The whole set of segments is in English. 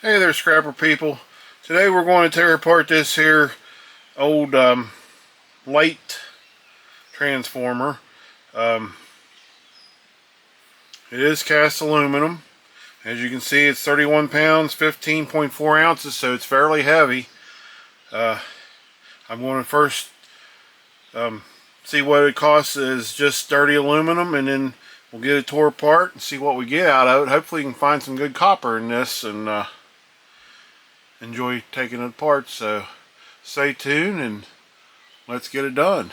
Hey there, scrapper people. Today we're going to tear apart this here old light transformer. It is cast aluminum. As you can see, it's 31 pounds, 15.4 ounces, so it's fairly heavy. I'm going to first see what it costs as just dirty aluminum, and then we'll get it tore apart and see what we get out of it. Hopefully we can find some good copper in this and enjoy taking it apart. So stay tuned and let's get it done.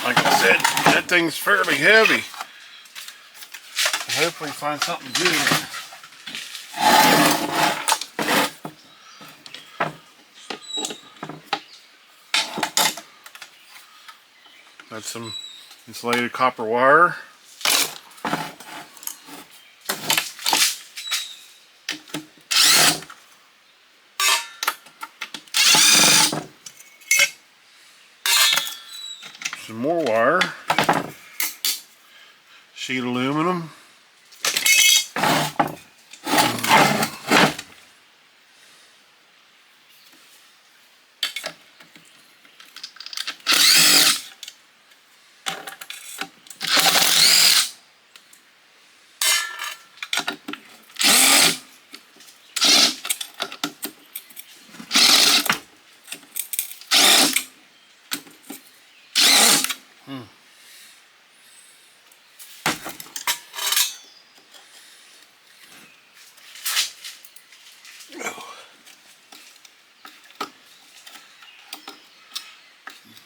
Like I said, that thing's fairly heavy. Hopefully find something good. Got some insulated copper wire. Some more wire. Sheet aluminum.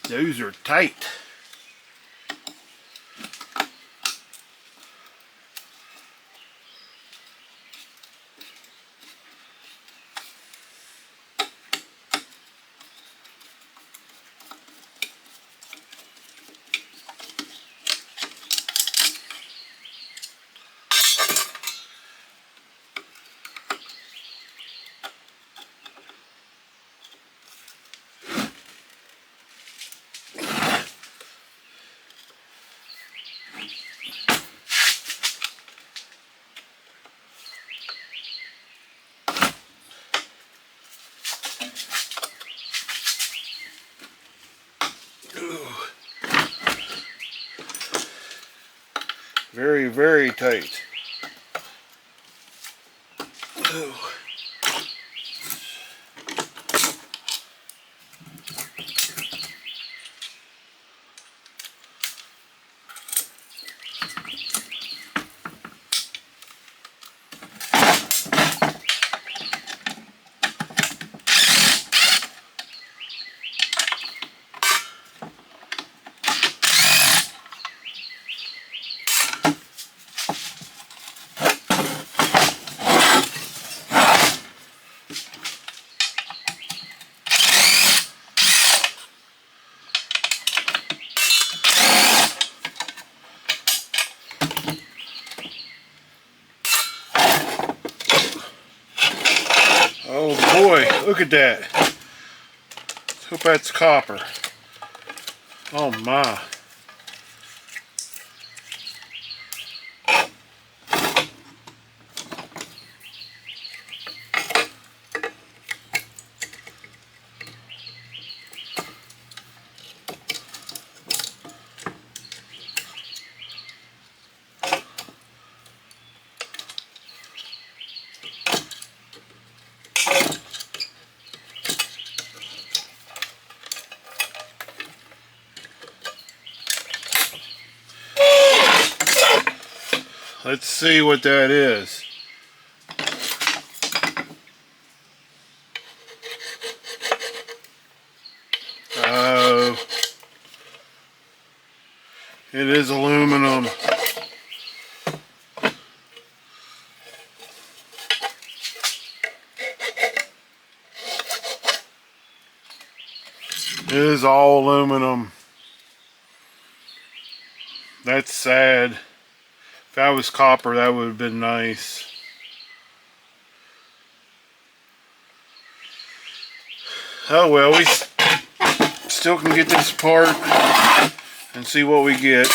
Those are tight. Very, very tight. Ooh. Oh boy, look at that. Let's hope that's copper. Oh my. Let's see what that is. Oh, it is aluminum. It is all aluminum. That's sad. If that was copper, that would have been nice. Oh well, we still can get this apart and see what we get.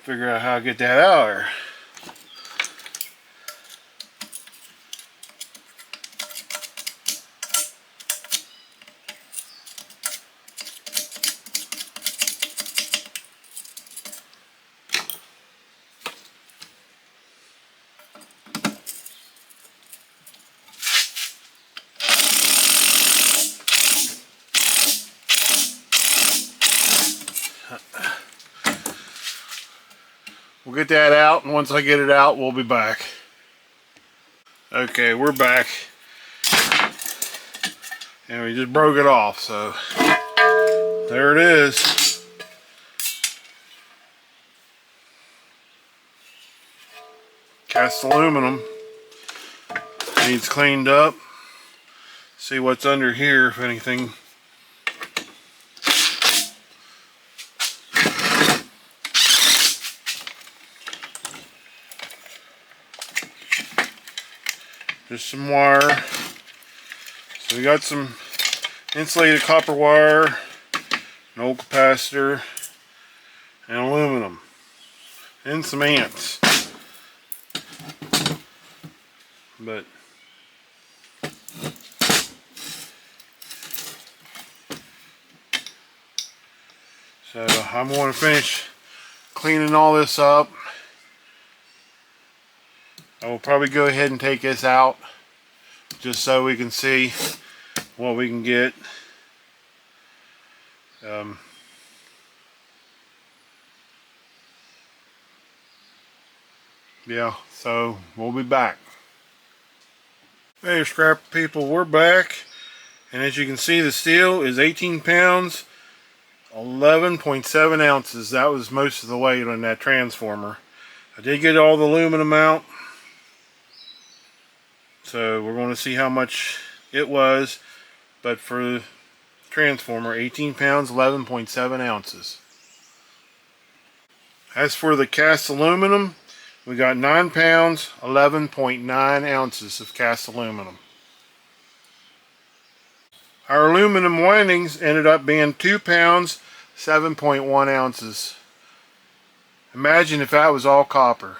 figure out how to get that out of there. We'll get that out, and once I get it out, we'll be back. Okay, we're back. And we just broke it off, so there it is. Cast aluminum. Needs cleaned up. See what's under here, if anything. Just some wire. So we got some insulated copper wire, an old capacitor, and aluminum, and some ants. But so I'm going to finish cleaning all this up. I will probably go ahead and take this out just so we can see what we can get. Yeah, so we'll be back. Hey scrap people, we're back, and as you can see, the steel is 18 pounds 11.7 ounces. That was most of the weight on that transformer. I did get all the aluminum out, so we're going to see how much it was. But for the transformer, 18 pounds 11.7 ounces. As for the cast aluminum, we got 9 pounds 11.9 ounces of cast aluminum. Our aluminum windings ended up being 2 pounds 7.1 ounces. Imagine if that was all copper.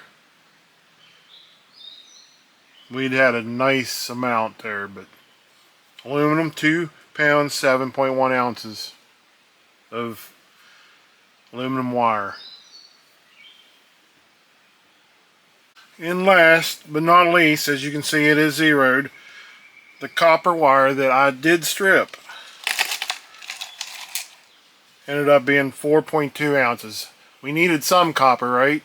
We'd had a nice amount there, but aluminum, 2 pounds 7.1 ounces of aluminum wire. And last but not least, as you can see, it is zeroed, the copper wire that I did strip ended up being 4.2 ounces. We needed some copper, right?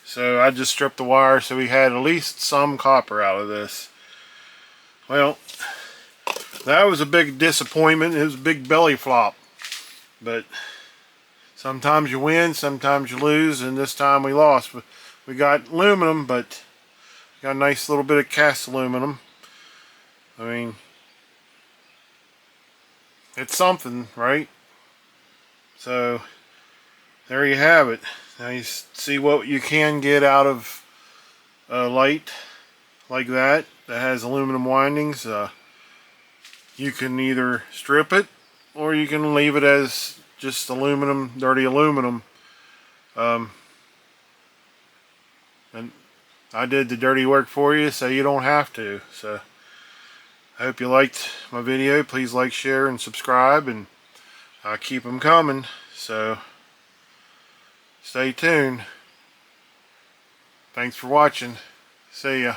So I just stripped the wire so we had at least some copper out of this. Well, that was a big disappointment. It was a big belly flop. But sometimes you win, sometimes you lose, and this time we lost. We got aluminum, but got a nice little bit of cast aluminum. I mean, it's something, right? So there you have it. Now you see what you can get out of a light like that has aluminum windings. You can either strip it, or you can leave it as just aluminum, dirty aluminum. And I did the dirty work for you, so you don't have to. So I hope you liked my video. Please like, share, and subscribe, and keep them coming. So stay tuned. Thanks for watching. See ya.